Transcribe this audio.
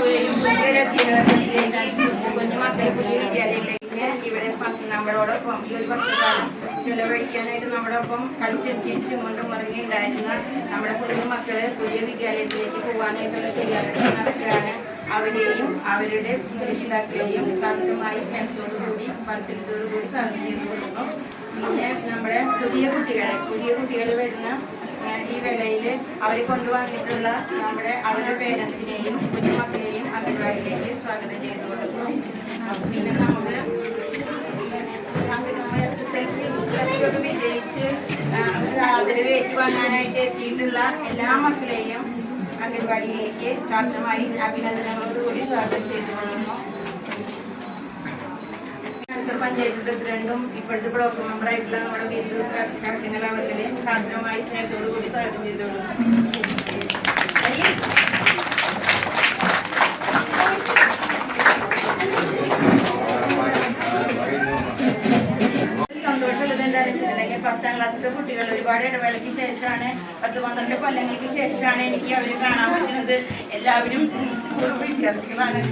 കുഞ്ഞുമക്കളെ പുതിയ വിദ്യാലയത്തിലേക്ക് ഇവിടെ നമ്മളോടൊപ്പം ഈ ഒരു വർഷക്കാലം ചെലവഴിക്കാനായിട്ട് നമ്മളൊപ്പം കളിച്ച് ചിരിച്ചും കൊണ്ടും മുറങ്ങിയുണ്ടായിരുന്ന നമ്മുടെ കുഞ്ഞുമക്കള് പുതിയ വിദ്യാലയത്തിലേക്ക് പോകാനായിട്ടുള്ള തയ്യാറെടുപ്പ് നടത്തുകയാണ്. അവരെയും അവരുടെ രക്ഷിതാക്കളെയും കർശനമായി സ്നേഹത്തോടുകൂടി പരിസരത്തോടുകൂടി സ്വാഗതം ചെയ്തു കൊടുക്കുന്നു. പിന്നെ നമ്മുടെ പുതിയ കുട്ടികൾ വരുന്ന ഈ വേളയിൽ അവരെ കൊണ്ടുവന്നിട്ടുള്ള അവരുടെ പേരൻസിനെയും കുഞ്ഞുമക്കളെയും അംഗൻവാടിയിലേക്ക് സ്വാഗതം ചെയ്തു കൊടുക്കുന്നു. പിന്നെ നമുക്ക് SSLC പ്ലസ് വിജയിച്ച് ആദരവ് ഏറ്റുവാങ്ങാനായിട്ട് എത്തിയിട്ടുള്ള എല്ലാ മക്കളെയും അംഗൻവാടിയിലേക്ക് ശാസ്ത്രമായി അഭിനന്ദനങ്ങളോടുകൂടി സ്വാഗതം ചെയ്തു കൊള്ളുന്നു. പഞ്ചായത്ത് പ്രസിഡന്റും ഇപ്പോഴത്തെ ബ്ലോക്ക് മെമ്പറായിട്ടുള്ള നമ്മുടെ ബിന്ദു കടക്കങ്ങൾ അവരുടെ ശാസ്ത്രമായി സ്നേഹത്തോടുകൂടി സ്വാഗതം ചെയ്തോളൂ. സന്തോഷമുള്ളത് എന്താണെന്ന് വെച്ചിട്ടുണ്ടെങ്കിൽ 10ാം ക്ലാസ്സിലെ കുട്ടികൾ ഒരുപാട് ഇടവേളയ്ക്ക് ശേഷമാണ് 10-12 കൊല്ലങ്ങൾക്ക് ശേഷമാണ് എനിക്ക് അവരെ കാണാൻ പറ്റുന്നത്. എല്ലാവരും പൂർവ്വ വിദ്യാർത്ഥികളാണ്.